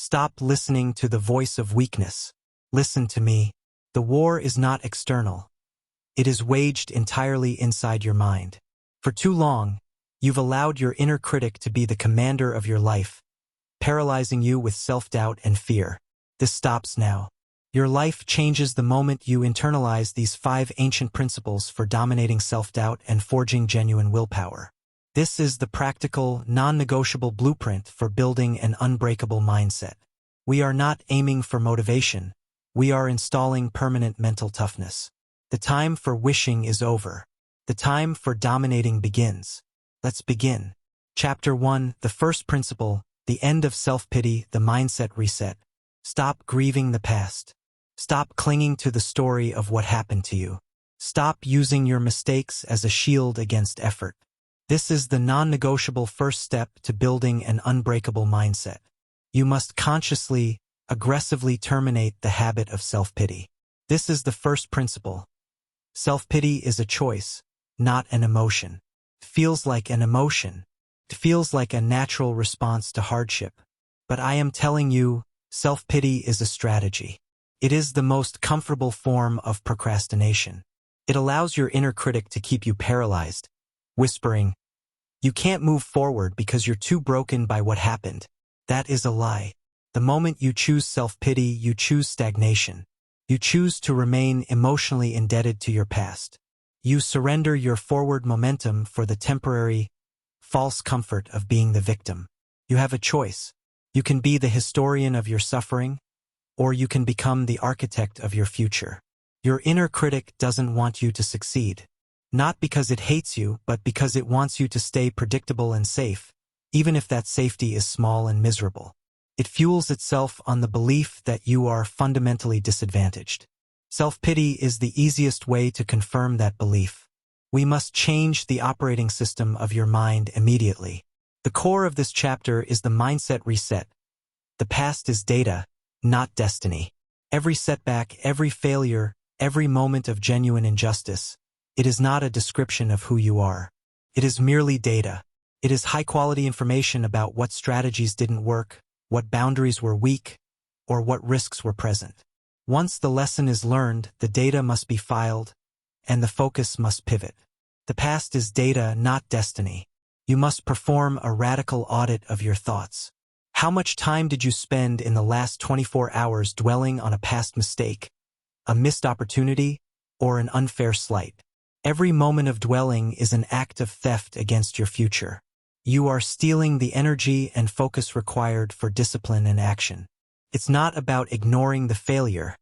Stop listening to the voice of weakness. Listen to me. The war is not external. It is waged entirely inside your mind. For too long, you've allowed your inner critic to be the commander of your life, paralyzing you with self-doubt and fear. This stops now. Your life changes the moment you internalize these 5 ancient principles for dominating self-doubt and forging genuine willpower. This is the practical, non-negotiable blueprint for building an unbreakable mindset. We are not aiming for motivation. We are installing permanent mental toughness. The time for wishing is over. The time for dominating begins. Let's begin. Chapter 1, the first principle, the end of self-pity, the mindset reset. Stop grieving the past. Stop clinging to the story of what happened to you. Stop using your mistakes as a shield against effort. This is the non-negotiable first step to building an unbreakable mindset. You must consciously, aggressively terminate the habit of self-pity. This is the first principle. Self-pity is a choice, not an emotion. It feels like an emotion. It feels like a natural response to hardship. But I am telling you, self-pity is a strategy. It is the most comfortable form of procrastination. It allows your inner critic to keep you paralyzed, whispering, "You can't move forward because you're too broken by what happened." That is a lie. The moment you choose self-pity, you choose stagnation. You choose to remain emotionally indebted to your past. You surrender your forward momentum for the temporary, false comfort of being the victim. You have a choice. You can be the historian of your suffering, or you can become the architect of your future. Your inner critic doesn't want you to succeed. Not because it hates you, but because it wants you to stay predictable and safe, even if that safety is small and miserable. It fuels itself on the belief that you are fundamentally disadvantaged. Self-pity is the easiest way to confirm that belief. We must change the operating system of your mind immediately. The core of this chapter is the mindset reset. The past is data, not destiny. Every setback, every failure, every moment of genuine injustice, it is not a description of who you are. It is merely data. It is high-quality information about what strategies didn't work, what boundaries were weak, or what risks were present. Once the lesson is learned, the data must be filed, and the focus must pivot. The past is data, not destiny. You must perform a radical audit of your thoughts. How much time did you spend in the last 24 hours dwelling on a past mistake, a missed opportunity, or an unfair slight? Every moment of dwelling is an act of theft against your future. You are stealing the energy and focus required for discipline and action. It's not about ignoring the failure.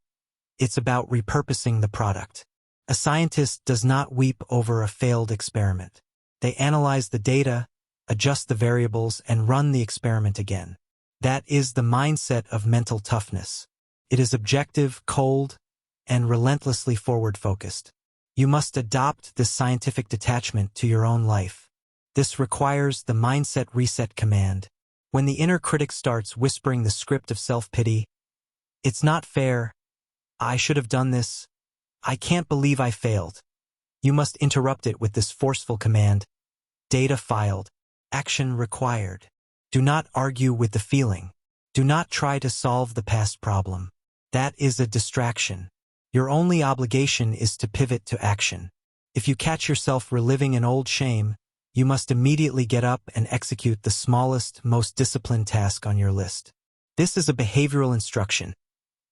It's about repurposing the product. A scientist does not weep over a failed experiment. They analyze the data, adjust the variables, and run the experiment again. That is the mindset of mental toughness. It is objective, cold, and relentlessly forward-focused. You must adopt this scientific detachment to your own life. This requires the mindset reset command. When the inner critic starts whispering the script of self-pity, "It's not fair. I should have done this. I can't believe I failed." You must interrupt it with this forceful command: data filed, action required. Do not argue with the feeling. Do not try to solve the past problem. That is a distraction. Your only obligation is to pivot to action. If you catch yourself reliving an old shame, you must immediately get up and execute the smallest, most disciplined task on your list. This is a behavioral instruction.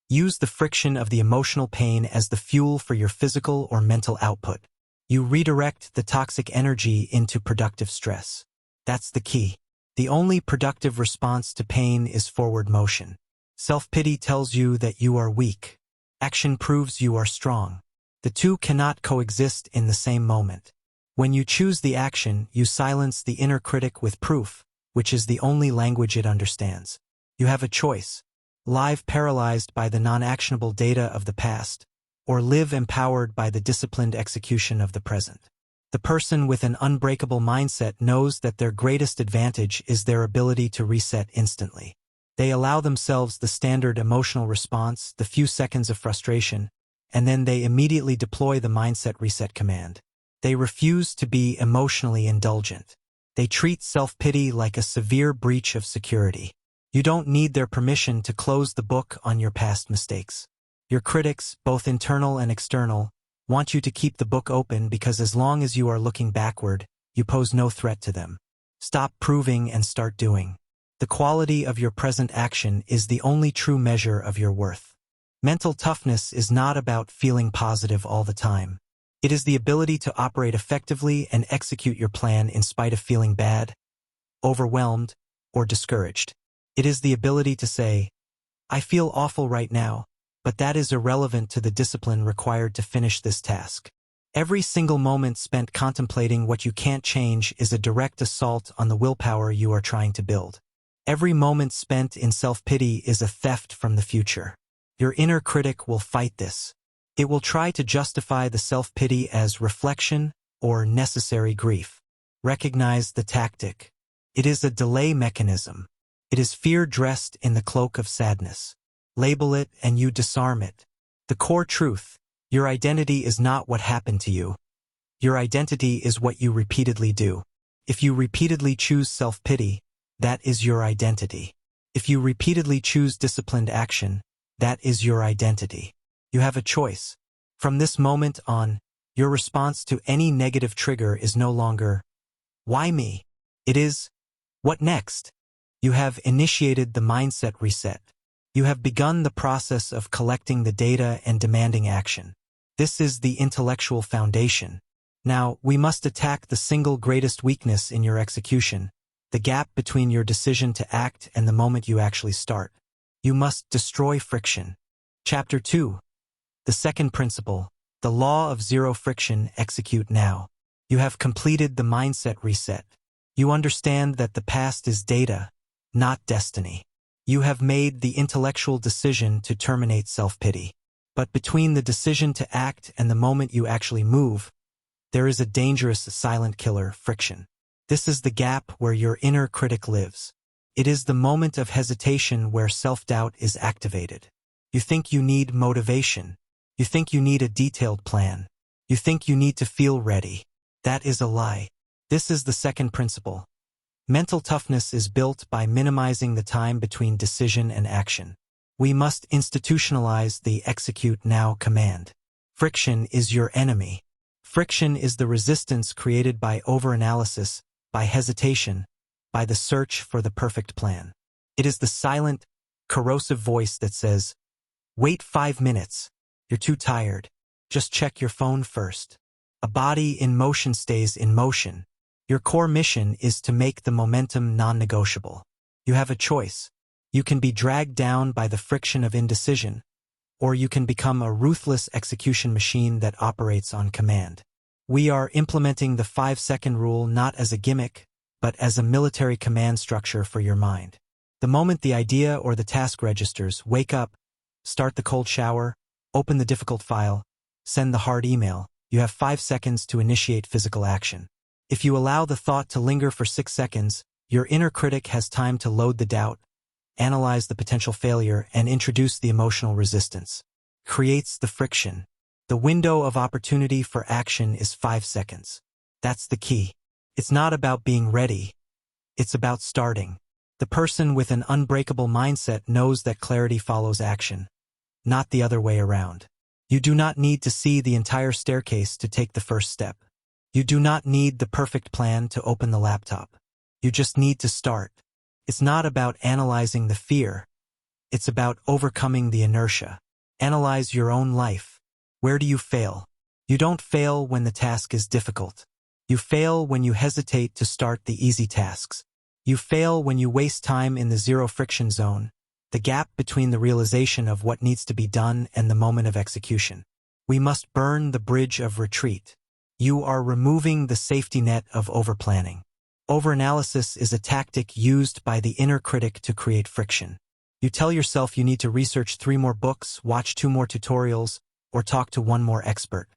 Use the friction of the emotional pain as the fuel for your physical or mental output. You redirect the toxic energy into productive stress. That's the key. The only productive response to pain is forward motion. Self-pity tells you that you are weak. Action proves you are strong. The two cannot coexist in the same moment. When you choose the action, you silence the inner critic with proof, which is the only language it understands. You have a choice: live paralyzed by the non-actionable data of the past, or live empowered by the disciplined execution of the present. The person with an unbreakable mindset knows that their greatest advantage is their ability to reset instantly. They allow themselves the standard emotional response, the few seconds of frustration, and then they immediately deploy the mindset reset command. They refuse to be emotionally indulgent. They treat self-pity like a severe breach of security. You don't need their permission to close the book on your past mistakes. Your critics, both internal and external, want you to keep the book open because as long as you are looking backward, you pose no threat to them. Stop proving and start doing. The quality of your present action is the only true measure of your worth. Mental toughness is not about feeling positive all the time. It is the ability to operate effectively and execute your plan in spite of feeling bad, overwhelmed, or discouraged. It is the ability to say, I feel awful right now, but that is irrelevant to the discipline required to finish this task. Every single moment spent contemplating what you can't change is a direct assault on the willpower you are trying to build. Every moment spent in self-pity is a theft from the future. Your inner critic will fight this. It will try to justify the self-pity as reflection or necessary grief. Recognize the tactic. It is a delay mechanism. It is fear dressed in the cloak of sadness. Label it and you disarm it. The core truth, your identity is not what happened to you. Your identity is what you repeatedly do. If you repeatedly choose self-pity, that is your identity. If you repeatedly choose disciplined action, that is your identity. You have a choice. From this moment on, your response to any negative trigger is no longer, why me? It is, what next? You have initiated the mindset reset. You have begun the process of collecting the data and demanding action. This is the intellectual foundation. Now, we must attack the single greatest weakness in your execution, the gap between your decision to act and the moment you actually start. You must destroy friction. Chapter 2. The second principle, the law of zero friction, execute now. You have completed the mindset reset. You understand that the past is data, not destiny. You have made the intellectual decision to terminate self-pity. But between the decision to act and the moment you actually move, there is a dangerous silent killer, friction. This is the gap where your inner critic lives. It is the moment of hesitation where self-doubt is activated. You think you need motivation. You think you need a detailed plan. You think you need to feel ready. That is a lie. This is the second principle. Mental toughness is built by minimizing the time between decision and action. We must institutionalize the execute now command. Friction is your enemy. Friction is the resistance created by overanalysis, by hesitation, by the search for the perfect plan. It is the silent, corrosive voice that says, wait 5 minutes. You're too tired. Just check your phone first. A body in motion stays in motion. Your core mission is to make the momentum non-negotiable. You have a choice. You can be dragged down by the friction of indecision, or you can become a ruthless execution machine that operates on command. We are implementing the 5-second rule not as a gimmick, but as a military command structure for your mind. The moment the idea or the task registers, wake up, start the cold shower, open the difficult file, send the hard email. You have 5 seconds to initiate physical action. If you allow the thought to linger for 6 seconds, your inner critic has time to load the doubt, analyze the potential failure, and introduce the emotional resistance. Creates the friction. The window of opportunity for action is 5 seconds. That's the key. It's not about being ready. It's about starting. The person with an unbreakable mindset knows that clarity follows action, not the other way around. You do not need to see the entire staircase to take the first step. You do not need the perfect plan to open the laptop. You just need to start. It's not about analyzing the fear. It's about overcoming the inertia. Analyze your own life. Where do you fail? You don't fail when the task is difficult. You fail when you hesitate to start the easy tasks. You fail when you waste time in the zero friction zone, the gap between the realization of what needs to be done and the moment of execution. We must burn the bridge of retreat. You are removing the safety net of overplanning. Overanalysis is a tactic used by the inner critic to create friction. You tell yourself you need to research 3 more books, watch 2 more tutorials, or talk to 1 more expert.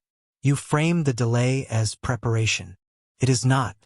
You frame the delay as preparation. It is not.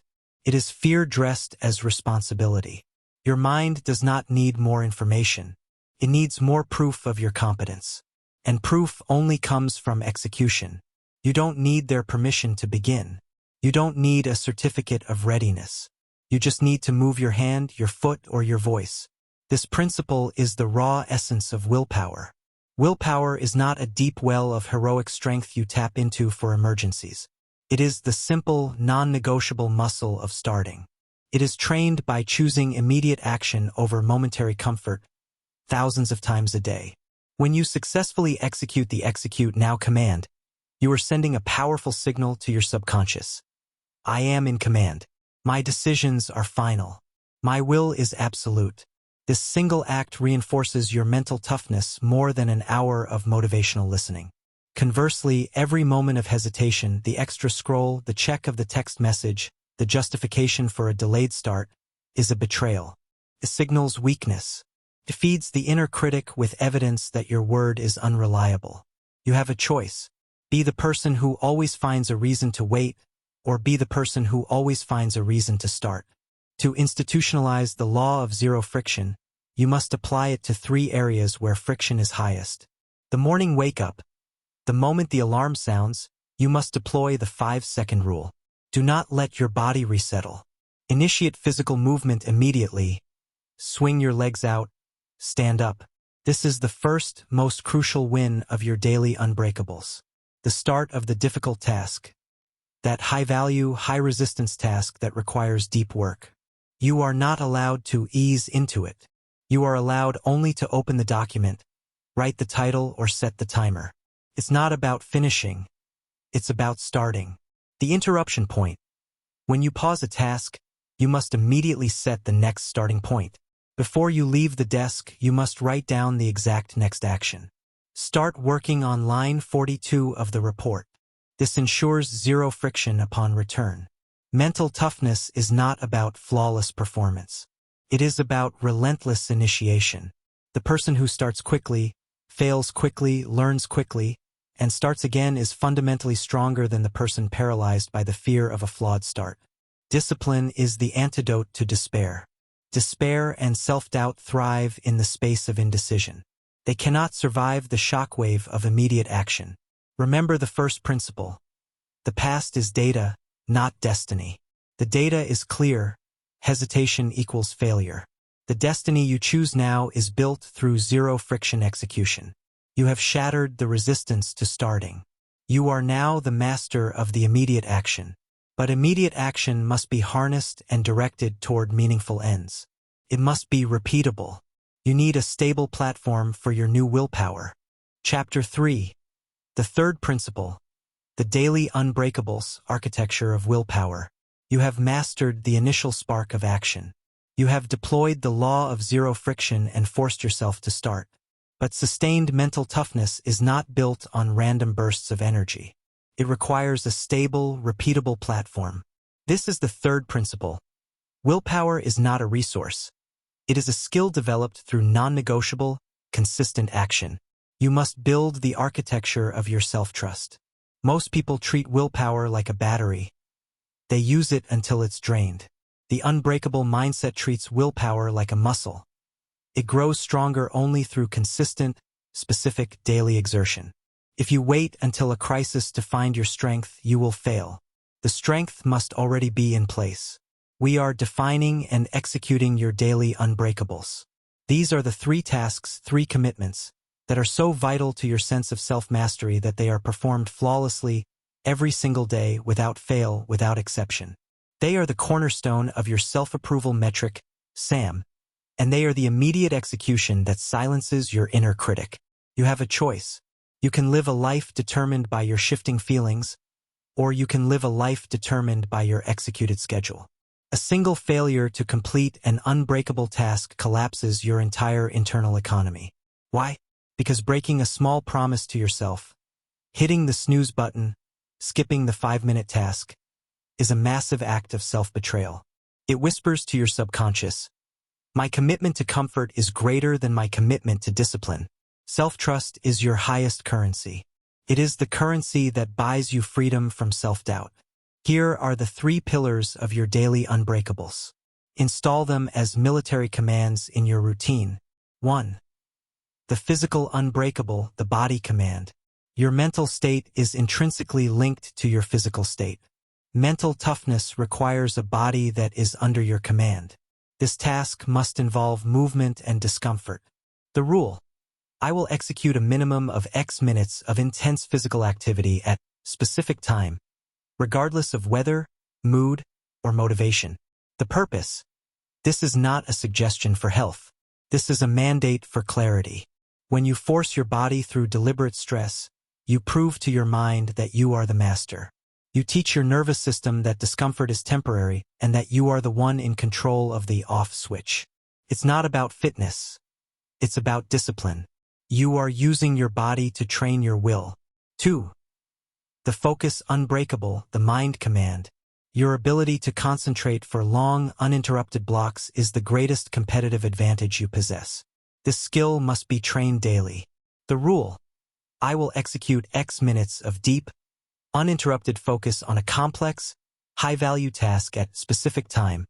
It is fear dressed as responsibility. Your mind does not need more information. It needs more proof of your competence. And proof only comes from execution. You don't need their permission to begin. You don't need a certificate of readiness. You just need to move your hand, your foot, or your voice. This principle is the raw essence of willpower. Willpower is not a deep well of heroic strength you tap into for emergencies. It is the simple, non-negotiable muscle of starting. It is trained by choosing immediate action over momentary comfort, thousands of times a day. When you successfully execute the execute now command, you are sending a powerful signal to your subconscious. I am in command. My decisions are final. My will is absolute. This single act reinforces your mental toughness more than an hour of motivational listening. Conversely, every moment of hesitation, the extra scroll, the check of the text message, the justification for a delayed start, is a betrayal. It signals weakness. It feeds the inner critic with evidence that your word is unreliable. You have a choice. Be the person who always finds a reason to wait, or be the person who always finds a reason to start. To institutionalize the law of zero friction, you must apply it to 3 areas where friction is highest. The morning wake-up. The moment the alarm sounds, you must deploy the 5-second rule. Do not let your body resettle. Initiate physical movement immediately. Swing your legs out. Stand up. This is the first, most crucial win of your daily unbreakables. The start of the difficult task. That high-value, high-resistance task that requires deep work. You are not allowed to ease into it. You are allowed only to open the document, write the title, or set the timer. It's not about finishing. It's about starting. The interruption point. When you pause a task, you must immediately set the next starting point. Before you leave the desk, you must write down the exact next action. Start working on line 42 of the report. This ensures zero friction upon return. Mental toughness is not about flawless performance. It is about relentless initiation. The person who starts quickly, fails quickly, learns quickly, and starts again is fundamentally stronger than the person paralyzed by the fear of a flawed start. Discipline is the antidote to despair. Despair and self-doubt thrive in the space of indecision. They cannot survive the shockwave of immediate action. Remember the first principle. The past is data, not destiny. The data is clear. Hesitation equals failure. The destiny you choose now is built through zero-friction execution. You have shattered the resistance to starting. You are now the master of the immediate action. But immediate action must be harnessed and directed toward meaningful ends. It must be repeatable. You need a stable platform for your new willpower. Chapter 3. The third principle. The daily unbreakables architecture of willpower. You have mastered the initial spark of action. You have deployed the law of zero friction and forced yourself to start. But sustained mental toughness is not built on random bursts of energy. It requires a stable, repeatable platform. This is the third principle. Willpower is not a resource. It is a skill developed through non-negotiable, consistent action. You must build the architecture of your self-trust. Most people treat willpower like a battery. They use it until it's drained. The unbreakable mindset treats willpower like a muscle. It grows stronger only through consistent, specific daily exertion. If you wait until a crisis to find your strength, you will fail. The strength must already be in place. We are defining and executing your daily unbreakables. These are the 3 tasks, 3 commitments, that are so vital to your sense of self-mastery that they are performed flawlessly every single day without fail, without exception. They are the cornerstone of your self-approval metric, SAM, and they are the immediate execution that silences your inner critic. You have a choice. You can live a life determined by your shifting feelings, or you can live a life determined by your executed schedule. A single failure to complete an unbreakable task collapses your entire internal economy. Why? Because breaking a small promise to yourself, hitting the snooze button, skipping the 5-minute task, is a massive act of self-betrayal. It whispers to your subconscious, my commitment to comfort is greater than my commitment to discipline. Self-trust is your highest currency. It is the currency that buys you freedom from self-doubt. Here are the 3 pillars of your daily unbreakables. Install them as military commands in your routine. 1. The physical unbreakable, the body command. Your mental state is intrinsically linked to your physical state. Mental toughness requires a body that is under your command. This task must involve movement and discomfort. The rule: I will execute a minimum of X minutes of intense physical activity at specific time, regardless of weather, mood, or motivation. The purpose: this is not a suggestion for health. This is a mandate for clarity. When you force your body through deliberate stress, you prove to your mind that you are the master. You teach your nervous system that discomfort is temporary and that you are the one in control of the off switch. It's not about fitness. It's about discipline. You are using your body to train your will. 2. The focus unbreakable, the mind command. Your ability to concentrate for long, uninterrupted blocks is the greatest competitive advantage you possess. This skill must be trained daily. The rule: I will execute X minutes of deep, uninterrupted focus on a complex, high-value task at specific time,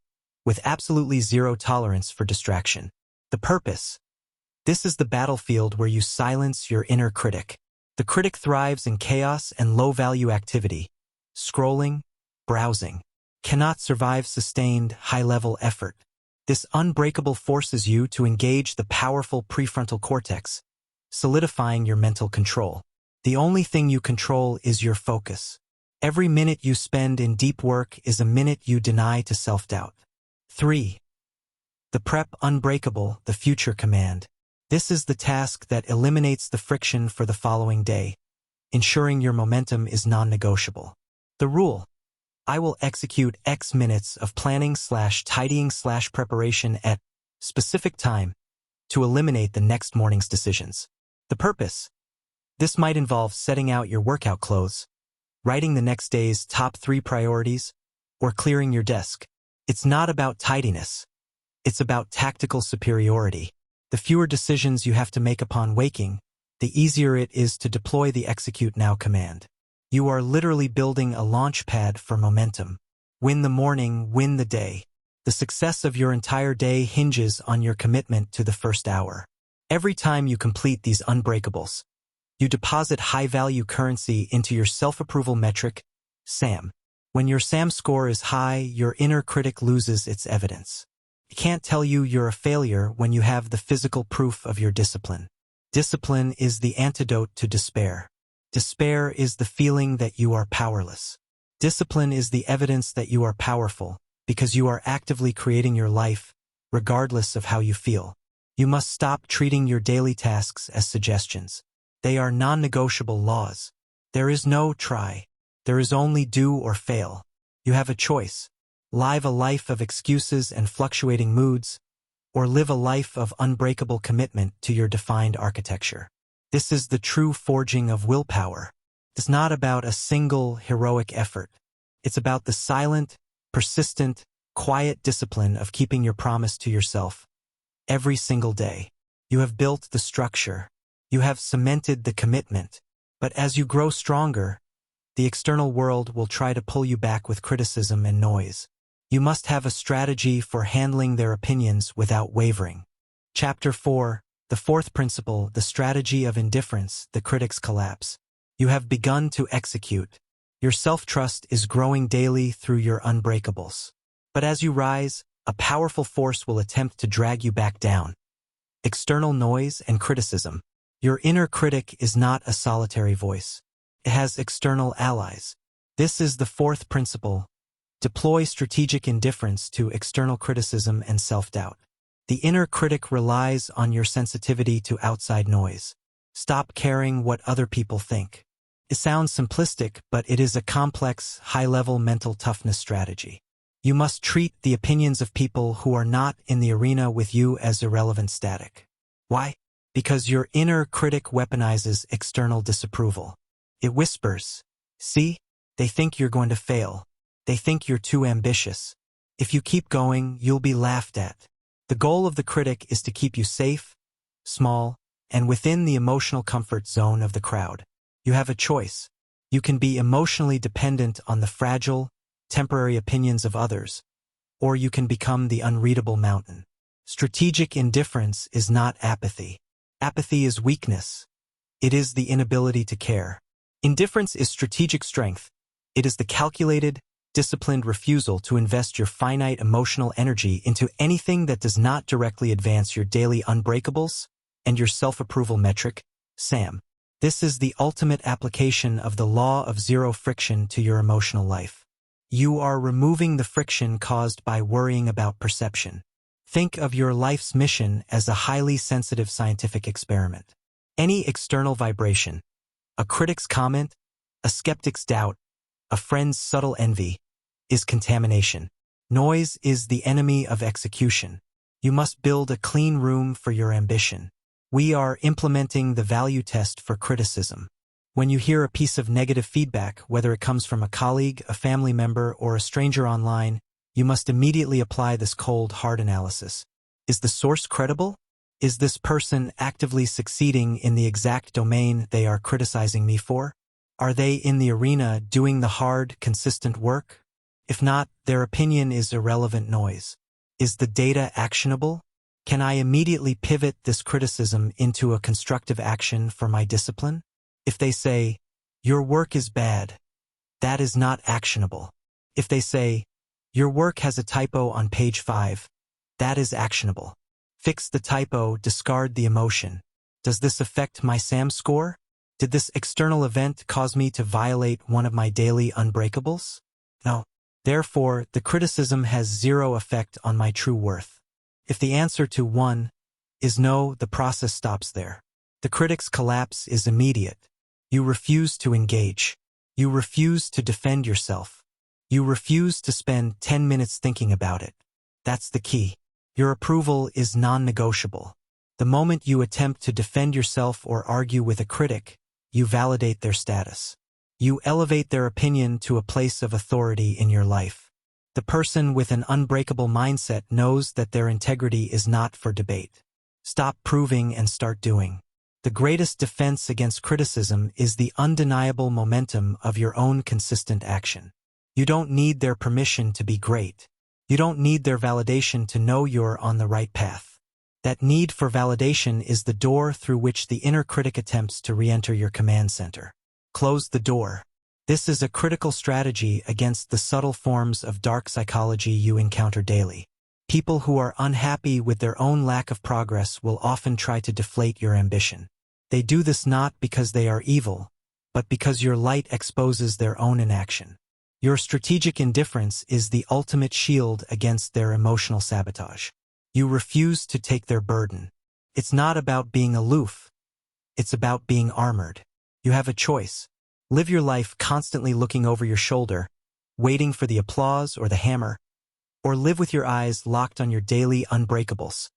with absolutely zero tolerance for distraction. The purpose: this is the battlefield where you silence your inner critic. The critic thrives in chaos and low-value activity. Scrolling, browsing, cannot survive sustained, high-level effort. This unbreakable forces you to engage the powerful prefrontal cortex, solidifying your mental control. The only thing you control is your focus. Every minute you spend in deep work is a minute you deny to self-doubt. 3. The prep unbreakable, the future command. This is the task that eliminates the friction for the following day, ensuring your momentum is non-negotiable. The rule: I will execute X minutes of planning/tidying/preparation at specific time to eliminate the next morning's decisions. The purpose: this might involve setting out your workout clothes, writing the next day's top 3 priorities, or clearing your desk. It's not about tidiness. It's about tactical superiority. The fewer decisions you have to make upon waking, the easier it is to deploy the execute now command. You are literally building a launch pad for momentum. Win the morning, win the day. The success of your entire day hinges on your commitment to the first hour. Every time you complete these unbreakables, you deposit high-value currency into your self-approval metric, SAM. When your SAM score is high, your inner critic loses its evidence. It can't tell you you're a failure when you have the physical proof of your discipline. Discipline is the antidote to despair. Despair is the feeling that you are powerless. Discipline is the evidence that you are powerful, because you are actively creating your life, regardless of how you feel. You must stop treating your daily tasks as suggestions. They are non-negotiable laws. There is no try. There is only do or fail. You have a choice: live a life of excuses and fluctuating moods, or live a life of unbreakable commitment to your defined architecture. This is the true forging of willpower. It's not about a single heroic effort. It's about the silent, persistent, quiet discipline of keeping your promise to yourself every single day. You have built the structure. You have cemented the commitment. But as you grow stronger, the external world will try to pull you back with criticism and noise. You must have a strategy for handling their opinions without wavering. Chapter 4. The fourth principle, the strategy of indifference, the critic's collapse. You have begun to execute. Your self-trust is growing daily through your unbreakables. But as you rise, a powerful force will attempt to drag you back down. External noise and criticism. Your inner critic is not a solitary voice. It has external allies. This is the fourth principle. Deploy strategic indifference to external criticism and self-doubt. The inner critic relies on your sensitivity to outside noise. Stop caring what other people think. It sounds simplistic, but it is a complex, high-level mental toughness strategy. You must treat the opinions of people who are not in the arena with you as irrelevant static. Why? Because your inner critic weaponizes external disapproval. It whispers, "See? They think you're going to fail. They think you're too ambitious. If you keep going, you'll be laughed at." The goal of the critic is to keep you safe, small, and within the emotional comfort zone of the crowd. You have a choice. You can be emotionally dependent on the fragile, temporary opinions of others, or you can become the unreadable mountain. Strategic indifference is not apathy. Apathy is weakness. It is the inability to care. Indifference is strategic strength. It is the calculated, disciplined refusal to invest your finite emotional energy into anything that does not directly advance your daily unbreakables and your self-approval metric, SAM. This is the ultimate application of the law of zero friction to your emotional life. You are removing the friction caused by worrying about perception. Think of your life's mission as a highly sensitive scientific experiment. Any external vibration, a critic's comment, a skeptic's doubt, a friend's subtle envy, is contamination. Noise is the enemy of execution. You must build a clean room for your ambition. We are implementing the value test for criticism. When you hear a piece of negative feedback, whether it comes from a colleague, a family member, or a stranger online, you must immediately apply this cold, hard analysis. Is the source credible? Is this person actively succeeding in the exact domain they are criticizing me for? Are they in the arena doing the hard, consistent work? If not, their opinion is irrelevant noise. Is the data actionable? Can I immediately pivot this criticism into a constructive action for my discipline? If they say, your work is bad, that is not actionable. If they say, your work has a typo on page 5, that is actionable. Fix the typo, discard the emotion. Does this affect my SAM score? Did this external event cause me to violate one of my daily unbreakables? No. Therefore, the criticism has zero effect on my true worth. If the answer to 1 is no, the process stops there. The critic's collapse is immediate. You refuse to engage. You refuse to defend yourself. You refuse to spend 10 minutes thinking about it. That's the key. Your approval is non-negotiable. The moment you attempt to defend yourself or argue with a critic, you validate their status. You elevate their opinion to a place of authority in your life. The person with an unbreakable mindset knows that their integrity is not for debate. Stop proving and start doing. The greatest defense against criticism is the undeniable momentum of your own consistent action. You don't need their permission to be great. You don't need their validation to know you're on the right path. That need for validation is the door through which the inner critic attempts to re-enter your command center. Close the door. This is a critical strategy against the subtle forms of dark psychology you encounter daily. People who are unhappy with their own lack of progress will often try to deflate your ambition. They do this not because they are evil, but because your light exposes their own inaction. Your strategic indifference is the ultimate shield against their emotional sabotage. You refuse to take their burden. It's not about being aloof. It's about being armored. You have a choice. Live your life constantly looking over your shoulder, waiting for the applause or the hammer, or live with your eyes locked on your daily unbreakables,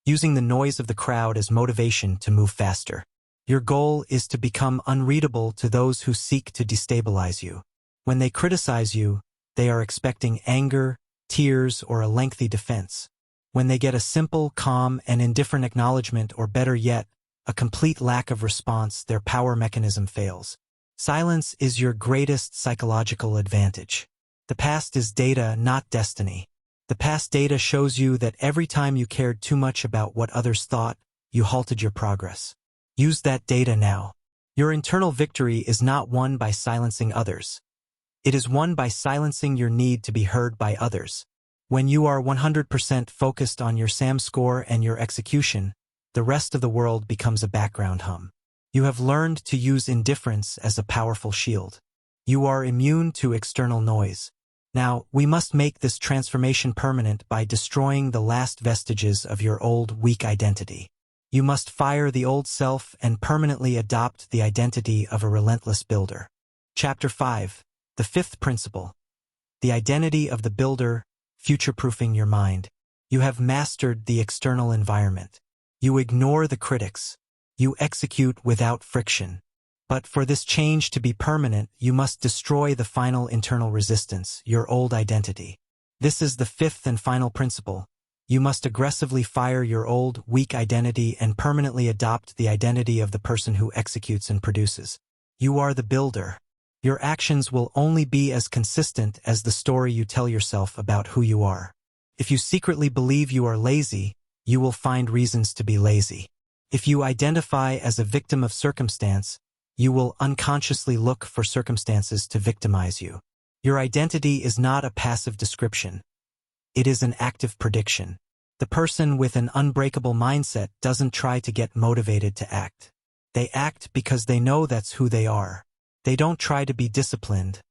using the noise of the crowd as motivation to move faster. Your goal is to become unreadable to those who seek to destabilize you. When they criticize you, they are expecting anger, tears, or a lengthy defense. When they get a simple, calm, and indifferent acknowledgement, or better yet, a complete lack of response, their power mechanism fails. Silence is your greatest psychological advantage. The past is data, not destiny. The past data shows you that every time you cared too much about what others thought, you halted your progress. Use that data now. Your internal victory is not won by silencing others. It is won by silencing your need to be heard by others. When you are 100% focused on your SAM score and your execution, the rest of the world becomes a background hum. You have learned to use indifference as a powerful shield. You are immune to external noise. Now, we must make this transformation permanent by destroying the last vestiges of your old, weak identity. You must fire the old self and permanently adopt the identity of a relentless builder. Chapter 5. The fifth principle. The identity of the builder, future-proofing your mind. You have mastered the external environment. You ignore the critics. You execute without friction. But for this change to be permanent, you must destroy the final internal resistance, your old identity. This is the fifth and final principle. You must aggressively fire your old, weak identity and permanently adopt the identity of the person who executes and produces. You are the builder. Your actions will only be as consistent as the story you tell yourself about who you are. If you secretly believe you are lazy, you will find reasons to be lazy. If you identify as a victim of circumstance, you will unconsciously look for circumstances to victimize you. Your identity is not a passive description. It is an active prediction. The person with an unbreakable mindset doesn't try to get motivated to act. They act because they know that's who they are. They don't try to be disciplined.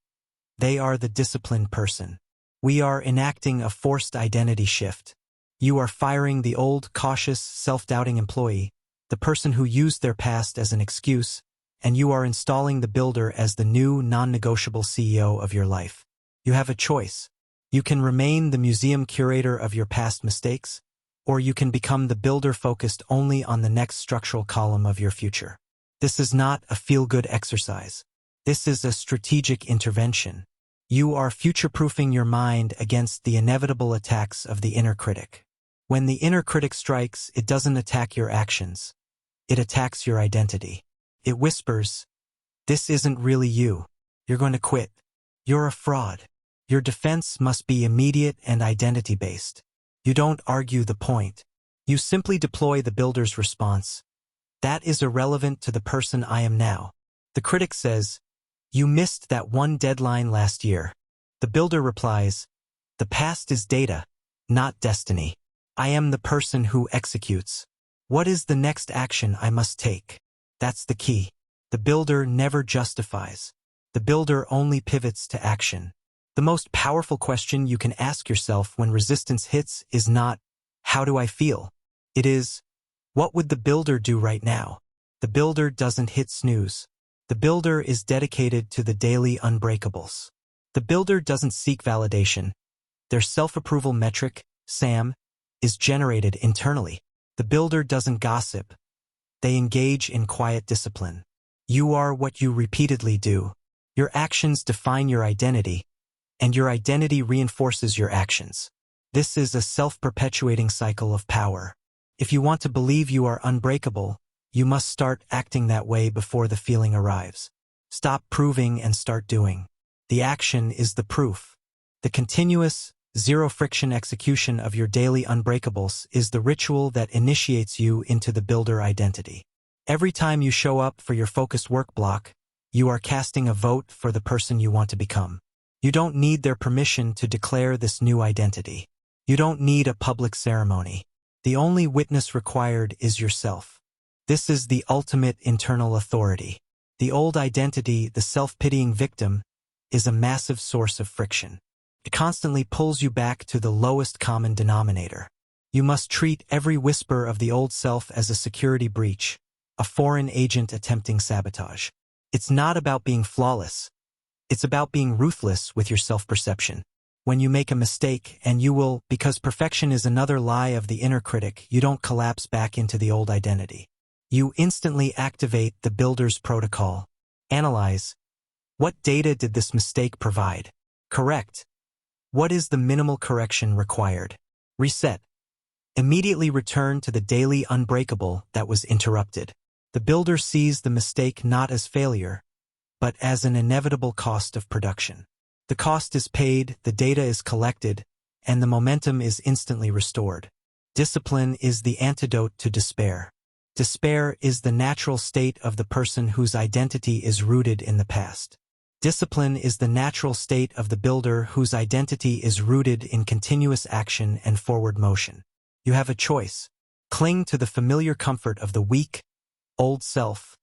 They are the disciplined person. We are enacting a forced identity shift. You are firing the old, cautious, self-doubting employee, the person who used their past as an excuse, and you are installing the builder as the new, non-negotiable CEO of your life. You have a choice. You can remain the museum curator of your past mistakes, or you can become the builder focused only on the next structural column of your future. This is not a feel-good exercise. This is a strategic intervention. You are future-proofing your mind against the inevitable attacks of the inner critic. When the inner critic strikes, it doesn't attack your actions. It attacks your identity. It whispers, "This isn't really you. You're going to quit. You're a fraud." Your defense must be immediate and identity-based. You don't argue the point. You simply deploy the builder's response. "That is irrelevant to the person I am now." The critic says, "You missed that one deadline last year." The builder replies, "The past is data, not destiny. I am the person who executes. What is the next action I must take?" That's the key. The builder never justifies. The builder only pivots to action. The most powerful question you can ask yourself when resistance hits is not, "How do I feel?" It is, "What would the builder do right now?" The builder doesn't hit snooze. The builder is dedicated to the daily unbreakables. The builder doesn't seek validation. Their self-approval metric, SAM, is generated internally. The builder doesn't gossip. They engage in quiet discipline. You are what you repeatedly do. Your actions define your identity, and your identity reinforces your actions. This is a self-perpetuating cycle of power. If you want to believe you are unbreakable, you must start acting that way before the feeling arrives. Stop proving and start doing. The action is the proof. The continuous, zero-friction execution of your daily unbreakables is the ritual that initiates you into the builder identity. Every time you show up for your focused work block, you are casting a vote for the person you want to become. You don't need their permission to declare this new identity. You don't need a public ceremony. The only witness required is yourself. This is the ultimate internal authority. The old identity, the self-pitying victim, is a massive source of friction. It constantly pulls you back to the lowest common denominator. You must treat every whisper of the old self as a security breach, a foreign agent attempting sabotage. It's not about being flawless. It's about being ruthless with your self-perception. When you make a mistake, and you will, because perfection is another lie of the inner critic, you don't collapse back into the old identity. You instantly activate the builder's protocol. Analyze. What data did this mistake provide? Correct. What is the minimal correction required? Reset. Immediately return to the daily unbreakable that was interrupted. The builder sees the mistake not as failure, but as an inevitable cost of production. The cost is paid, the data is collected, and the momentum is instantly restored. Discipline is the antidote to despair. Despair is the natural state of the person whose identity is rooted in the past. Discipline is the natural state of the builder whose identity is rooted in continuous action and forward motion. You have a choice. Cling to the familiar comfort of the weak, old self,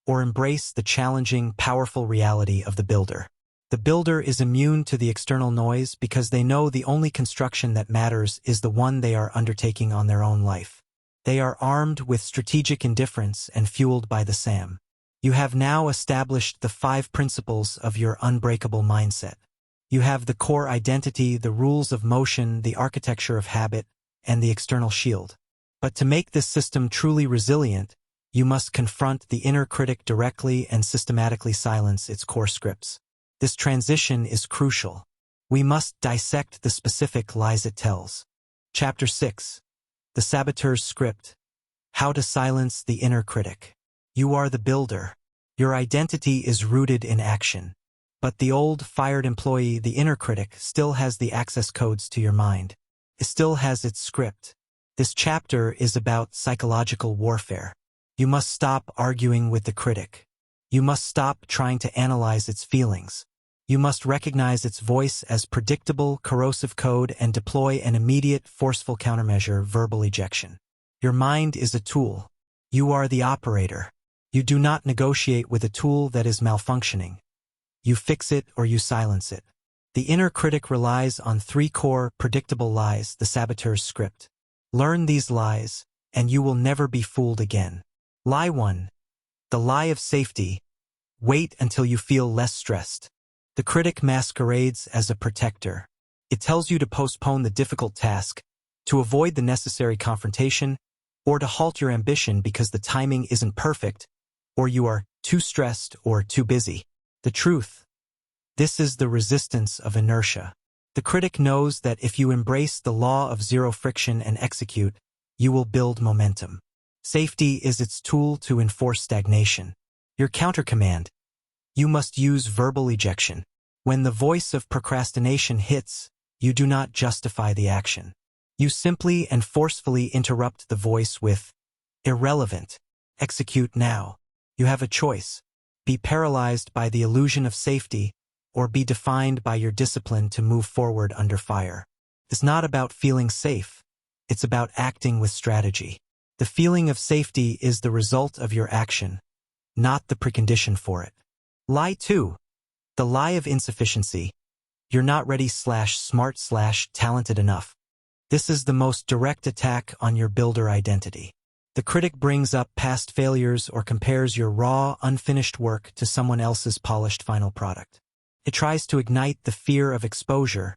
or embrace the challenging, powerful reality of the builder. The builder is immune to the external noise because they know the only construction that matters is the one they are undertaking on their own life. They are armed with strategic indifference and fueled by the SAM. You have now established the 5 principles of your unbreakable mindset. You have the core identity, the rules of motion, the architecture of habit, and the external shield. But to make this system truly resilient, you must confront the inner critic directly and systematically silence its core scripts. This transition is crucial. We must dissect the specific lies it tells. Chapter 6. The Saboteur's Script. How to silence the inner critic. You are the builder. Your identity is rooted in action. But the old, fired employee, the inner critic, still has the access codes to your mind. It still has its script. This chapter is about psychological warfare. You must stop arguing with the critic. You must stop trying to analyze its feelings. You must recognize its voice as predictable, corrosive code and deploy an immediate, forceful countermeasure: verbal ejection. Your mind is a tool. You are the operator. You do not negotiate with a tool that is malfunctioning. You fix it or you silence it. The inner critic relies on 3 core, predictable lies: the saboteur's script. Learn these lies, and you will never be fooled again. Lie 1. The lie of safety. Wait until you feel less stressed. The critic masquerades as a protector. It tells you to postpone the difficult task, to avoid the necessary confrontation, or to halt your ambition because the timing isn't perfect, or you are too stressed or too busy. The truth: this is the resistance of inertia. The critic knows that if you embrace the law of zero friction and execute, you will build momentum. Safety is its tool to enforce stagnation. Your countercommand: you must use verbal ejection. When the voice of procrastination hits, you do not justify the action. You simply and forcefully interrupt the voice with, "Irrelevant. Execute now." You have a choice: be paralyzed by the illusion of safety, or be defined by your discipline to move forward under fire. It's not about feeling safe. It's about acting with strategy. The feeling of safety is the result of your action, not the precondition for it. Lie 2. The lie of insufficiency. You're not ready/smart/talented enough. This is the most direct attack on your builder identity. The critic brings up past failures or compares your raw, unfinished work to someone else's polished final product. It tries to ignite the fear of exposure,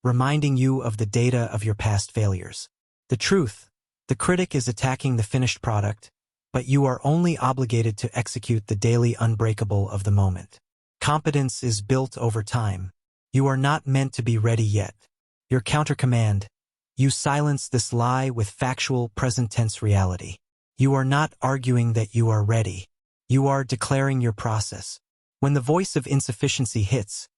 reminding you of the data of your past failures. The truth: the critic is attacking the finished product, but you are only obligated to execute the daily unbreakable of the moment. Competence is built over time. You are not meant to be ready yet. Your countercommand: you silence this lie with factual present-tense reality. You are not arguing that you are ready. You are declaring your process. When the voice of insufficiency hits,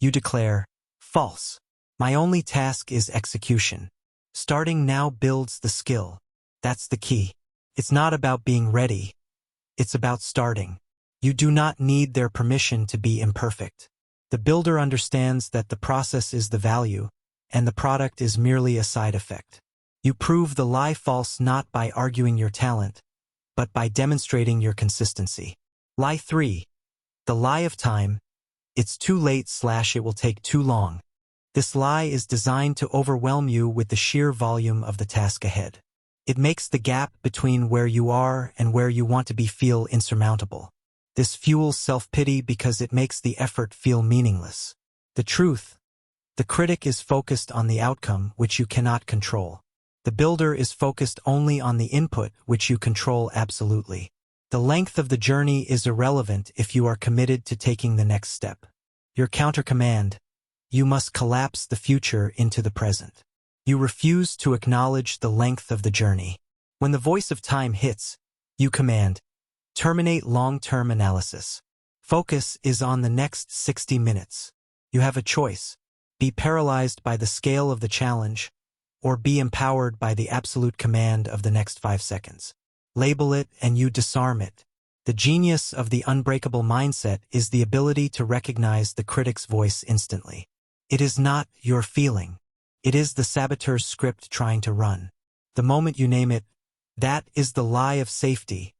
you declare, "False. My only task is execution." Starting now builds the skill. That's the key. It's not about being ready. It's about starting. You do not need their permission to be imperfect. The builder understands that the process is the value, and the product is merely a side effect. You prove the lie false not by arguing your talent, but by demonstrating your consistency. Lie 3. The lie of time. It's too late/it will take too long. This lie is designed to overwhelm you with the sheer volume of the task ahead. It makes the gap between where you are and where you want to be feel insurmountable. This fuels self-pity because it makes the effort feel meaningless. The truth: the critic is focused on the outcome, which you cannot control. The builder is focused only on the input, which you control absolutely. The length of the journey is irrelevant if you are committed to taking the next step. Your countercommand: you must collapse the future into the present. You refuse to acknowledge the length of the journey. When the voice of time hits, you command, "Terminate long-term analysis." Focus is on the next 60 minutes. You have a choice: be paralyzed by the scale of the challenge, or be empowered by the absolute command of the next 5 seconds. Label it and you disarm it. The genius of the unbreakable mindset is the ability to recognize the critic's voice instantly. It is not your feeling. It is the saboteur's script trying to run. The moment you name it, that is the lie of safety.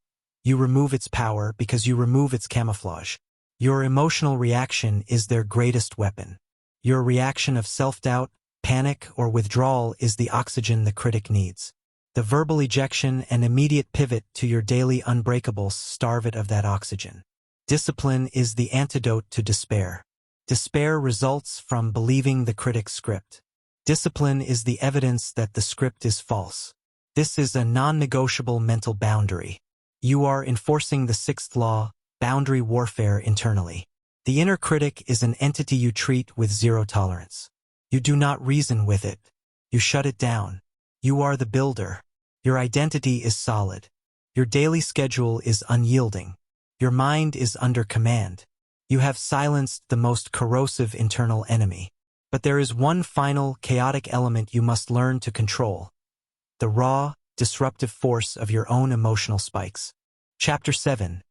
You remove its power because you remove its camouflage. Your emotional reaction is their greatest weapon. Your reaction of self-doubt, panic, or withdrawal is the oxygen the critic needs. The verbal ejection and immediate pivot to your daily unbreakables starve it of that oxygen. Discipline is the antidote to despair. Despair results from believing the critic's script. Discipline is the evidence that the script is false. This is a non-negotiable mental boundary. You are enforcing the 6th law, boundary warfare internally. The inner critic is an entity you treat with zero tolerance. You do not reason with it. You shut it down. You are the builder. Your identity is solid. Your daily schedule is unyielding. Your mind is under command. You have silenced the most corrosive internal enemy. But there is one final, chaotic element you must learn to control: the raw, disruptive force of your own emotional spikes. Chapter 7.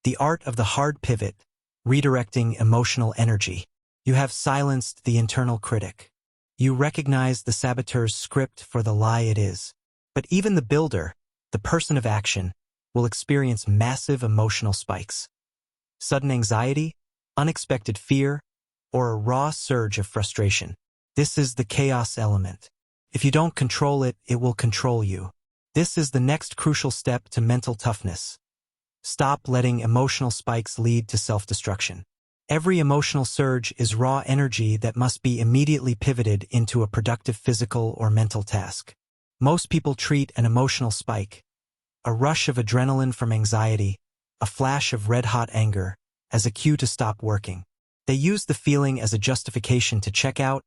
The Art of the Hard Pivot, Redirecting Emotional Energy. You have silenced the internal critic. You recognize the saboteur's script for the lie it is. But even the builder, the person of action, will experience massive emotional spikes. Sudden anxiety, unexpected fear, or a raw surge of frustration. This is the chaos element. If you don't control it, it will control you. This is the next crucial step to mental toughness. Stop letting emotional spikes lead to self-destruction. Every emotional surge is raw energy that must be immediately pivoted into a productive physical or mental task. Most people treat an emotional spike, a rush of adrenaline from anxiety, a flash of red-hot anger, as a cue to stop working. They use the feeling as a justification to check out,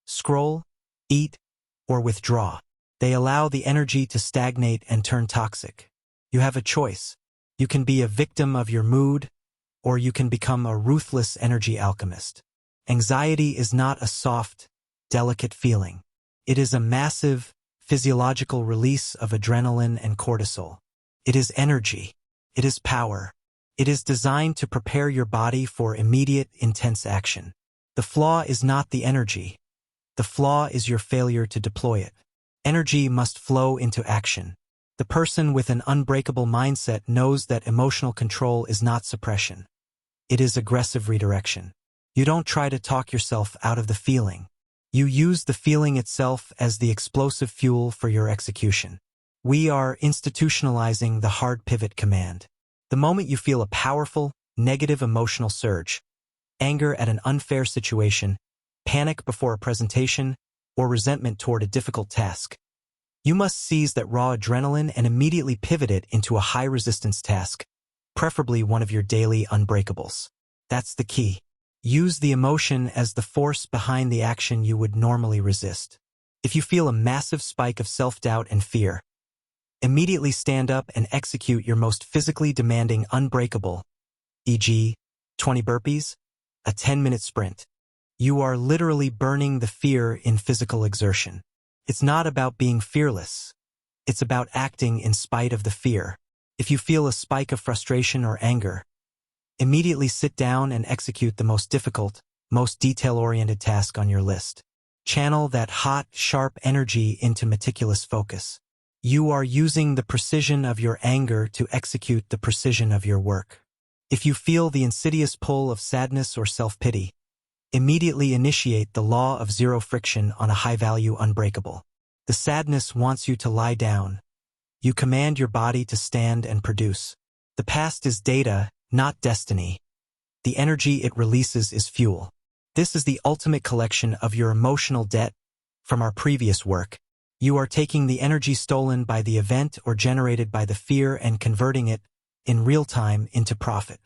scroll, eat, or withdraw. They allow the energy to stagnate and turn toxic. You have a choice. You can be a victim of your mood, or you can become a ruthless energy alchemist. Anxiety is not a soft, delicate feeling. It is a massive, physiological release of adrenaline and cortisol. It is energy. It is power. It is designed to prepare your body for immediate, intense action. The flaw is not the energy. The flaw is your failure to deploy it. Energy must flow into action. The person with an unbreakable mindset knows that emotional control is not suppression. It is aggressive redirection. You don't try to talk yourself out of the feeling. You use the feeling itself as the explosive fuel for your execution. We are institutionalizing the hard pivot command. The moment you feel a powerful, negative emotional surge, anger at an unfair situation, panic before a presentation, or resentment toward a difficult task, you must seize that raw adrenaline and immediately pivot it into a high-resistance task, preferably one of your daily unbreakables. That's the key. Use the emotion as the force behind the action you would normally resist. If you feel a massive spike of self-doubt and fear, immediately stand up and execute your most physically demanding unbreakable, e.g., 20 burpees, a 10-minute sprint. You are literally burning the fear in physical exertion. It's not about being fearless. It's about acting in spite of the fear. If you feel a spike of frustration or anger, immediately sit down and execute the most difficult, most detail-oriented task on your list. Channel that hot, sharp energy into meticulous focus. You are using the precision of your anger to execute the precision of your work. If you feel the insidious pull of sadness or self-pity, immediately initiate the law of zero friction on a high-value unbreakable. The sadness wants you to lie down. You command your body to stand and produce. The past is data, not destiny. The energy it releases is fuel. This is the ultimate collection of your emotional debt from our previous work. You are taking the energy stolen by the event or generated by the fear and converting it, in real time, into profit.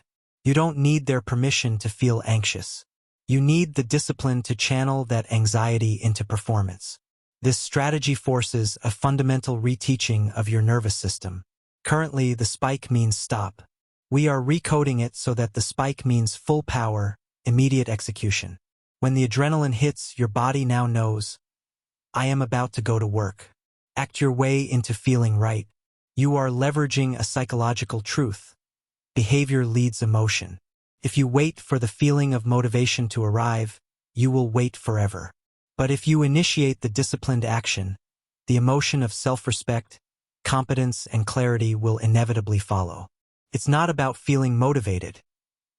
You don't need their permission to feel anxious. You need the discipline to channel that anxiety into performance. This strategy forces a fundamental reteaching of your nervous system. Currently, the spike means stop. We are recoding it so that the spike means full power, immediate execution. When the adrenaline hits, your body now knows, I am about to go to work. Act your way into feeling right. You are leveraging a psychological truth. Behavior leads emotion. If you wait for the feeling of motivation to arrive, you will wait forever. But if you initiate the disciplined action, the emotion of self-respect, competence, and clarity will inevitably follow. It's not about feeling motivated.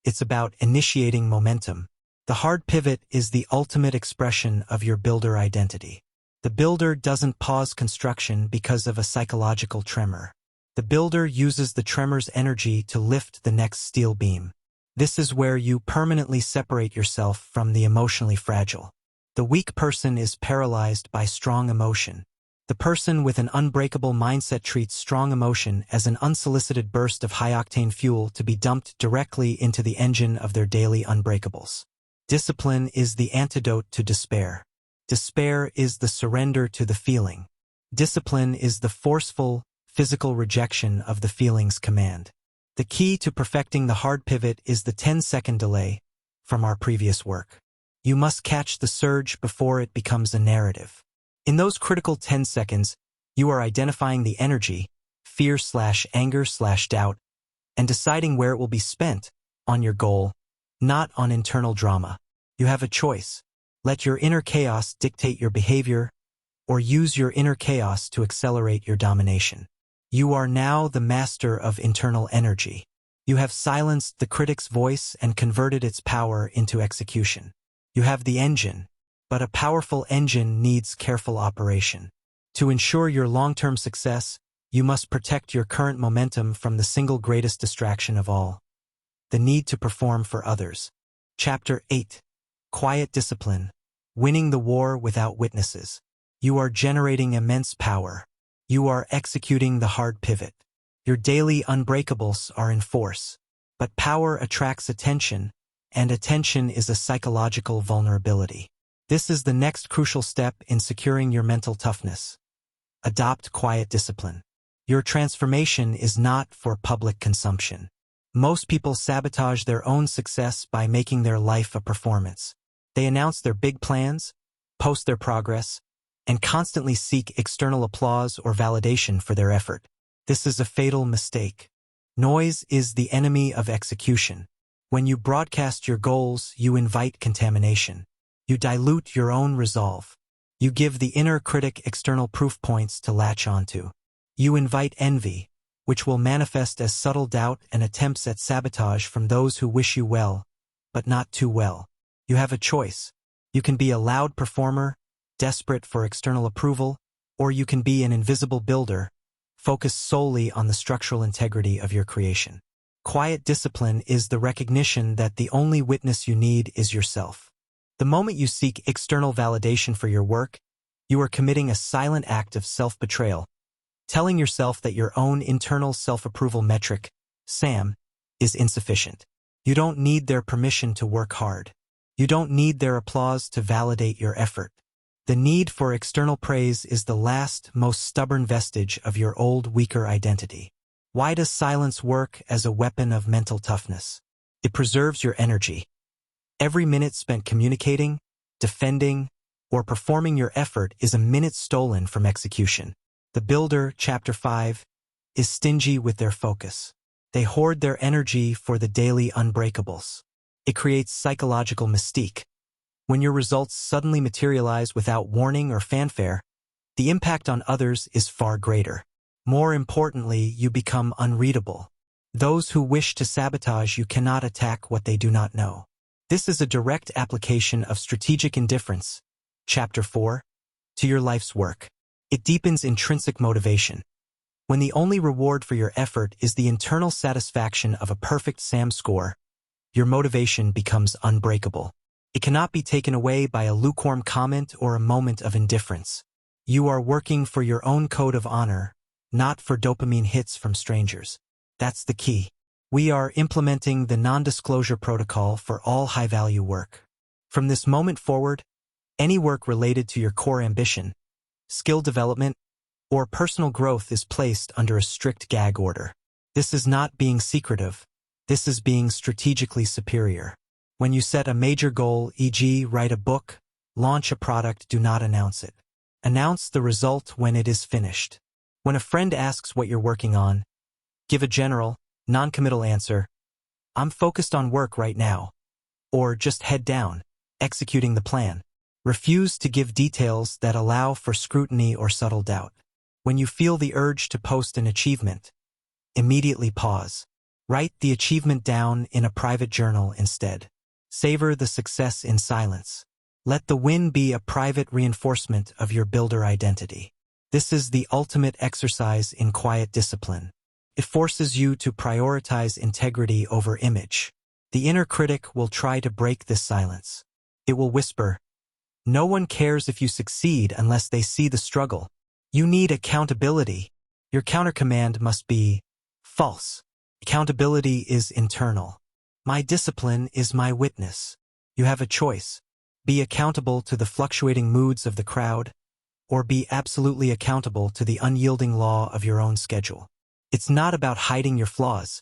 It's about initiating momentum. The hard pivot is the ultimate expression of your builder identity. The builder doesn't pause construction because of a psychological tremor. The builder uses the tremor's energy to lift the next steel beam. This is where you permanently separate yourself from the emotionally fragile. The weak person is paralyzed by strong emotion. The person with an unbreakable mindset treats strong emotion as an unsolicited burst of high-octane fuel to be dumped directly into the engine of their daily unbreakables. Discipline is the antidote to despair. Despair is the surrender to the feeling. Discipline is the forceful, physical rejection of the feeling's command. The key to perfecting the hard pivot is the 10-second delay from our previous work. You must catch the surge before it becomes a narrative. In those critical 10 seconds, you are identifying the energy, fear/anger/doubt, and deciding where it will be spent, on your goal, not on internal drama. You have a choice. Let your inner chaos dictate your behavior, or use your inner chaos to accelerate your domination. You are now the master of internal energy. You have silenced the critic's voice and converted its power into execution. You have the engine, but a powerful engine needs careful operation. To ensure your long-term success, you must protect your current momentum from the single greatest distraction of all: the need to perform for others. Chapter 8. Quiet Discipline. Winning the War Without Witnesses. You are generating immense power. You are executing the hard pivot. Your daily unbreakables are in force. But power attracts attention, and attention is a psychological vulnerability. This is the next crucial step in securing your mental toughness. Adopt quiet discipline. Your transformation is not for public consumption. Most people sabotage their own success by making their life a performance. They announce their big plans, post their progress, and constantly seek external applause or validation for their effort. This is a fatal mistake. Noise is the enemy of execution. When you broadcast your goals, you invite contamination. You dilute your own resolve. You give the inner critic external proof points to latch onto. You invite envy, which will manifest as subtle doubt and attempts at sabotage from those who wish you well, but not too well. You have a choice. You can be a loud performer, desperate for external approval, or you can be an invisible builder, focused solely on the structural integrity of your creation. Quiet discipline is the recognition that the only witness you need is yourself. The moment you seek external validation for your work, you are committing a silent act of self-betrayal, telling yourself that your own internal self-approval metric, SAM, is insufficient. You don't need their permission to work hard. You don't need their applause to validate your effort. The need for external praise is the last, most stubborn vestige of your old, weaker identity. Why does silence work as a weapon of mental toughness? It preserves your energy. Every minute spent communicating, defending, or performing your effort is a minute stolen from execution. The builder, Chapter 5, is stingy with their focus. They hoard their energy for the daily unbreakables. It creates psychological mystique. When your results suddenly materialize without warning or fanfare, the impact on others is far greater. More importantly, you become unreadable. Those who wish to sabotage you cannot attack what they do not know. This is a direct application of strategic indifference, Chapter 4, to your life's work. It deepens intrinsic motivation. When the only reward for your effort is the internal satisfaction of a perfect SAM score, your motivation becomes unbreakable. It cannot be taken away by a lukewarm comment or a moment of indifference. You are working for your own code of honor, not for dopamine hits from strangers. That's the key. We are implementing the non-disclosure protocol for all high-value work. From this moment forward, any work related to your core ambition, skill development, or personal growth is placed under a strict gag order. This is not being secretive. This is being strategically superior. When you set a major goal, e.g., write a book, launch a product, do not announce it. Announce the result when it is finished. When a friend asks what you're working on, give a general, non-committal answer: I'm focused on work right now. Or just head down, executing the plan. Refuse to give details that allow for scrutiny or subtle doubt. When you feel the urge to post an achievement, immediately pause. Write the achievement down in a private journal instead. Savor the success in silence. Let the win be a private reinforcement of your builder identity. This is the ultimate exercise in quiet discipline. It forces you to prioritize integrity over image. The inner critic will try to break this silence. It will whisper, "No one cares if you succeed unless they see the struggle. You need accountability." Your countercommand must be, "False. Accountability is internal. My discipline is my witness." You have a choice. Be accountable to the fluctuating moods of the crowd, or be absolutely accountable to the unyielding law of your own schedule. It's not about hiding your flaws.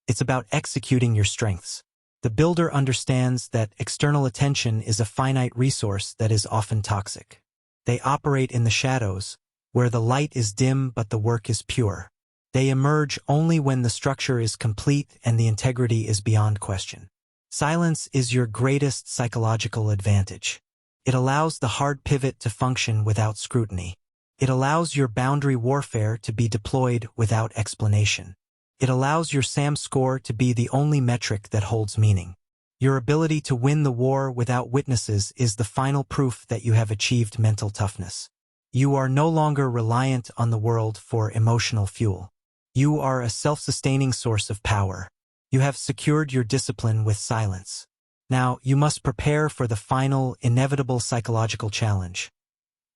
It's about executing your strengths. The builder understands that external attention is a finite resource that is often toxic. They operate in the shadows, where the light is dim but the work is pure. They emerge only when the structure is complete and the integrity is beyond question. Silence is your greatest psychological advantage. It allows the hard pivot to function without scrutiny. It allows your boundary warfare to be deployed without explanation. It allows your SAM score to be the only metric that holds meaning. Your ability to win the war without witnesses is the final proof that you have achieved mental toughness. You are no longer reliant on the world for emotional fuel. You are a self-sustaining source of power. You have secured your discipline with silence. Now, you must prepare for the final, inevitable psychological challenge.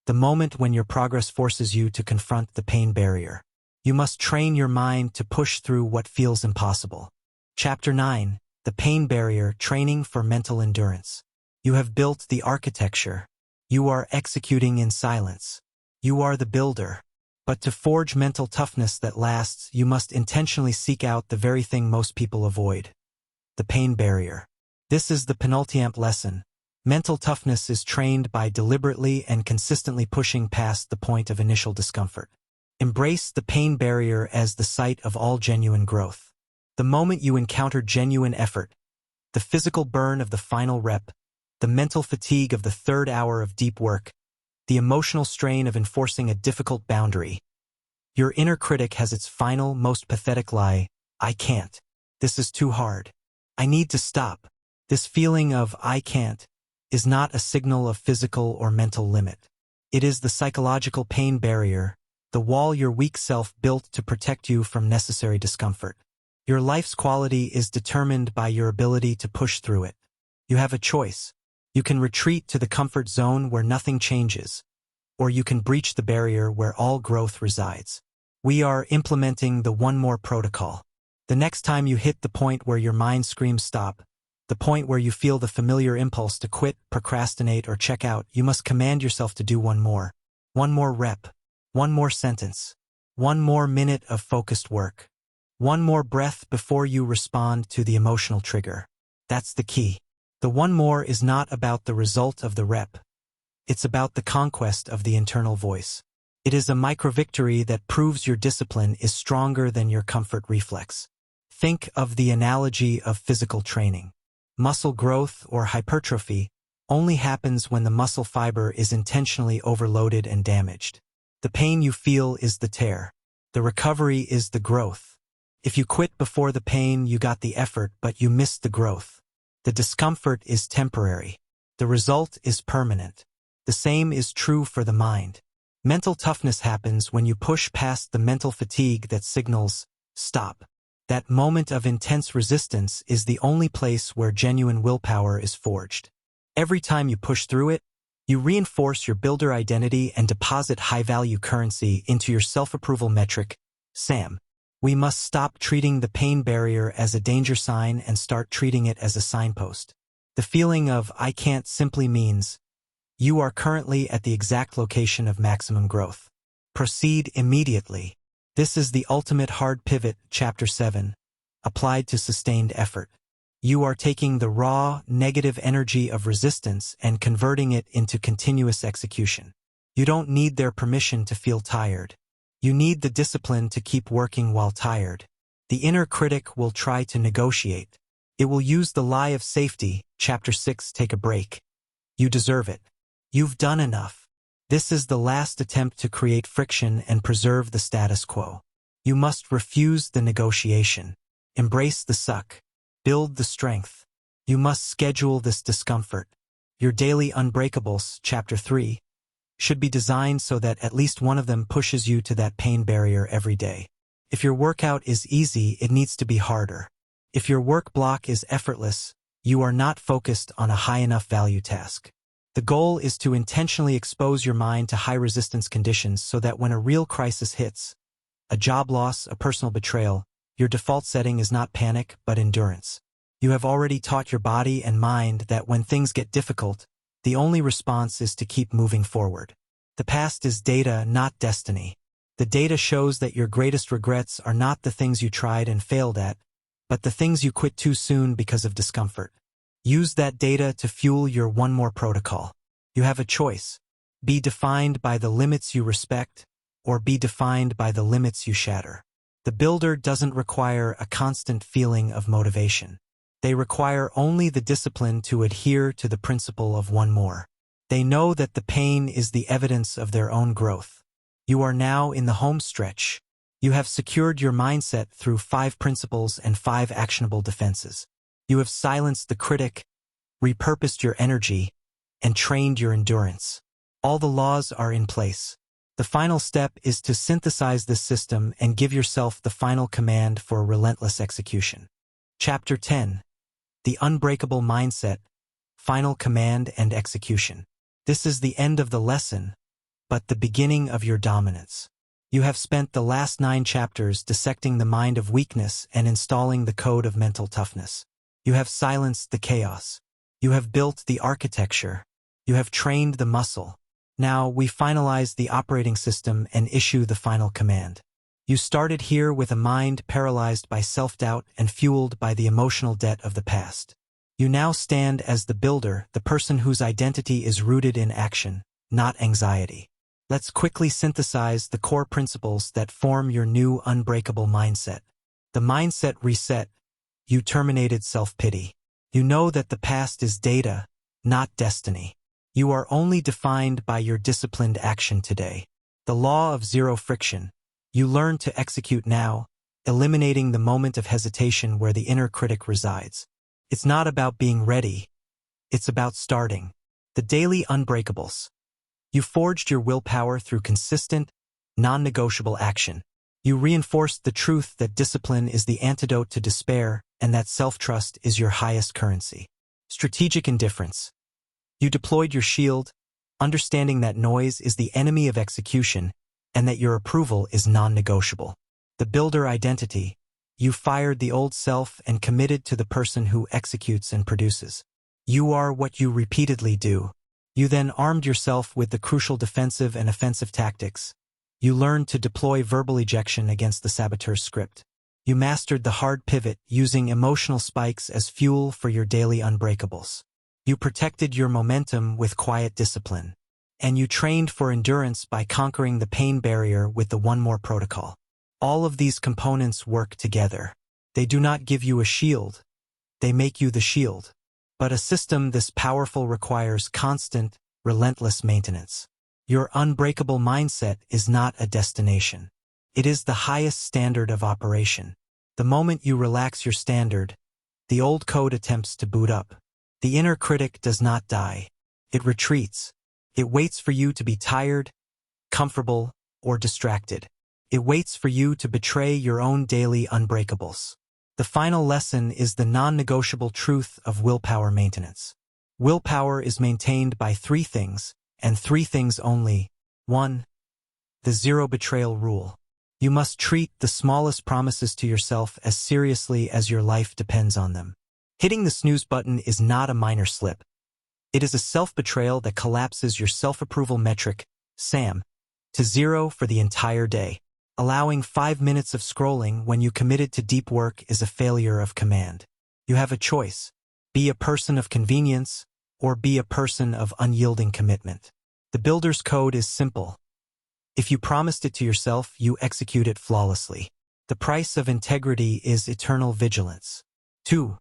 The moment when your progress forces you to confront the pain barrier. You must train your mind to push through what feels impossible. Chapter 9. The Pain Barrier, Training for Mental Endurance. You have built the architecture. You are executing in silence. You are the builder. But to forge mental toughness that lasts, you must intentionally seek out the very thing most people avoid. The pain barrier. This is the penultimate lesson. Mental toughness is trained by deliberately and consistently pushing past the point of initial discomfort. Embrace the pain barrier as the site of all genuine growth. The moment you encounter genuine effort, the physical burn of the final rep, the mental fatigue of the third hour of deep work, the emotional strain of enforcing a difficult boundary, your inner critic has its final, most pathetic lie: I can't. This is too hard. I need to stop. This feeling of I can't is not a signal of physical or mental limit. It is the psychological pain barrier, the wall your weak self built to protect you from necessary discomfort. Your life's quality is determined by your ability to push through it. You have a choice. You can retreat to the comfort zone where nothing changes, or you can breach the barrier where all growth resides. We are implementing the one more protocol. The next time you hit the point where your mind screams stop, the point where you feel the familiar impulse to quit, procrastinate, or check out, you must command yourself to do one more rep, one more sentence, one more minute of focused work, one more breath before you respond to the emotional trigger. That's the key. The one more is not about the result of the rep. It's about the conquest of the internal voice. It is a micro-victory that proves your discipline is stronger than your comfort reflex. Think of the analogy of physical training. Muscle growth or hypertrophy only happens when the muscle fiber is intentionally overloaded and damaged. The pain you feel is the tear. The recovery is the growth. If you quit before the pain, you got the effort, but you missed the growth. The discomfort is temporary. The result is permanent. The same is true for the mind. Mental toughness happens when you push past the mental fatigue that signals stop. That moment of intense resistance is the only place where genuine willpower is forged. Every time you push through it, you reinforce your builder identity and deposit high-value currency into your self-approval metric, SAM. We must stop treating the pain barrier as a danger sign and start treating it as a signpost. The feeling of I can't simply means you are currently at the exact location of maximum growth. Proceed immediately. This is the ultimate hard pivot, Chapter 7, applied to sustained effort. You are taking the raw, negative energy of resistance and converting it into continuous execution. You don't need their permission to feel tired. You need the discipline to keep working while tired. The inner critic will try to negotiate. It will use the lie of safety, Chapter 6, take a break. You deserve it. You've done enough. This is the last attempt to create friction and preserve the status quo. You must refuse the negotiation. Embrace the suck. Build the strength. You must schedule this discomfort. Your daily unbreakables, Chapter 3, should be designed so that at least one of them pushes you to that pain barrier every day. If your workout is easy, it needs to be harder. If your work block is effortless, you are not focused on a high enough value task. The goal is to intentionally expose your mind to high-resistance conditions so that when a real crisis hits, a job loss, a personal betrayal, your default setting is not panic, but endurance. You have already taught your body and mind that when things get difficult, the only response is to keep moving forward. The past is data, not destiny. The data shows that your greatest regrets are not the things you tried and failed at, but the things you quit too soon because of discomfort. Use that data to fuel your one more protocol. You have a choice. Be defined by the limits you respect, or be defined by the limits you shatter. The builder doesn't require a constant feeling of motivation. They require only the discipline to adhere to the principle of one more. They know that the pain is the evidence of their own growth. You are now in the home stretch. You have secured your mindset through 5 principles and 5 actionable defenses. You have silenced the critic, repurposed your energy, and trained your endurance. All the laws are in place. The final step is to synthesize this system and give yourself the final command for relentless execution. Chapter 10. The Unbreakable Mindset, Final Command and Execution. This is the end of the lesson, but the beginning of your dominance. You have spent the last 9 chapters dissecting the mind of weakness and installing the code of mental toughness. You have silenced the chaos. You have built the architecture. You have trained the muscle. Now we finalize the operating system and issue the final command. You started here with a mind paralyzed by self-doubt and fueled by the emotional debt of the past. You now stand as the builder, the person whose identity is rooted in action, not anxiety. Let's quickly synthesize the core principles that form your new unbreakable mindset. The mindset reset. You terminated self-pity. You know that the past is data, not destiny. You are only defined by your disciplined action today. The law of zero friction. You learn to execute now, eliminating the moment of hesitation where the inner critic resides. It's not about being ready. It's about starting. The daily unbreakables. You forged your willpower through consistent, non-negotiable action. You reinforced the truth that discipline is the antidote to despair and that self-trust is your highest currency. Strategic indifference. You deployed your shield, understanding that noise is the enemy of execution and that your approval is non-negotiable. The builder identity. You fired the old self and committed to the person who executes and produces. You are what you repeatedly do. You then armed yourself with the crucial defensive and offensive tactics. You learned to deploy verbal ejection against the saboteur's script. You mastered the hard pivot using emotional spikes as fuel for your daily unbreakables. You protected your momentum with quiet discipline. And you trained for endurance by conquering the pain barrier with the one more protocol. All of these components work together. They do not give you a shield. They make you the shield. But a system this powerful requires constant, relentless maintenance. Your unbreakable mindset is not a destination. It is the highest standard of operation. The moment you relax your standard, the old code attempts to boot up. The inner critic does not die. It retreats. It waits for you to be tired, comfortable, or distracted. It waits for you to betray your own daily unbreakables. The final lesson is the non-negotiable truth of willpower maintenance. Willpower is maintained by 3 things, and 3 things only. 1. The zero betrayal rule. You must treat the smallest promises to yourself as seriously as your life depends on them. Hitting the snooze button is not a minor slip. It is a self-betrayal that collapses your self-approval metric, SAM, to 0 for the entire day. Allowing 5 minutes of scrolling when you committed to deep work is a failure of command. You have a choice. Be a person of convenience, or be a person of unyielding commitment. The builder's code is simple. If you promised it to yourself, you execute it flawlessly. The price of integrity is eternal vigilance. 2.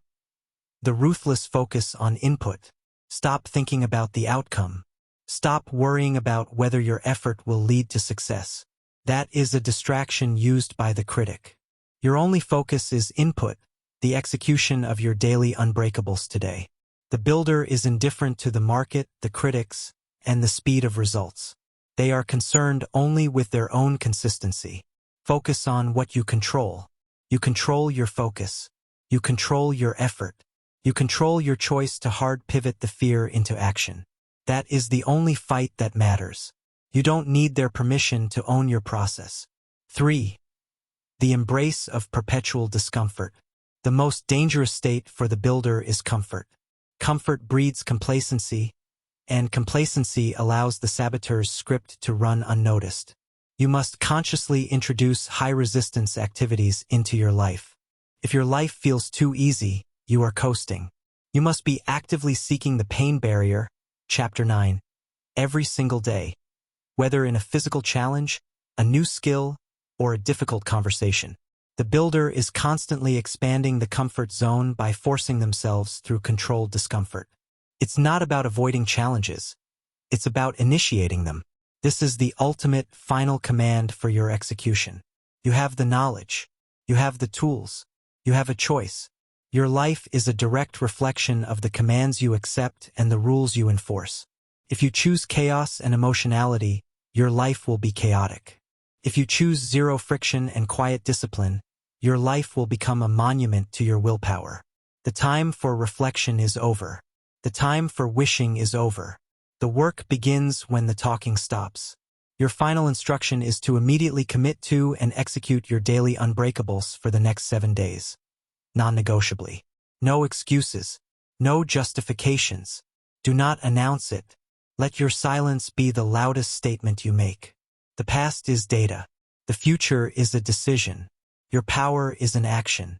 The ruthless focus on input. Stop thinking about the outcome. Stop worrying about whether your effort will lead to success. That is a distraction used by the critic. Your only focus is input, the execution of your daily unbreakables today. The builder is indifferent to the market, the critics, and the speed of results. They are concerned only with their own consistency. Focus on what you control. You control your focus. You control your effort. You control your choice to hard pivot the fear into action. That is the only fight that matters. You don't need their permission to own your process. 3. The embrace of perpetual discomfort. The most dangerous state for the builder is comfort. Comfort breeds complacency, and complacency allows the saboteur's script to run unnoticed. You must consciously introduce high-resistance activities into your life. If your life feels too easy, you are coasting. You must be actively seeking the pain barrier, Chapter 9, every single day, whether in a physical challenge, a new skill, or a difficult conversation. The builder is constantly expanding the comfort zone by forcing themselves through controlled discomfort. It's not about avoiding challenges. It's about initiating them. This is the ultimate final command for your execution. You have the knowledge. You have the tools. You have a choice. Your life is a direct reflection of the commands you accept and the rules you enforce. If you choose chaos and emotionality, your life will be chaotic. If you choose zero friction and quiet discipline, your life will become a monument to your willpower. The time for reflection is over. The time for wishing is over. The work begins when the talking stops. Your final instruction is to immediately commit to and execute your daily unbreakables for the next 7 days. Non-negotiably. No excuses. No justifications. Do not announce it. Let your silence be the loudest statement you make. The past is data. The future is a decision. Your power is an action.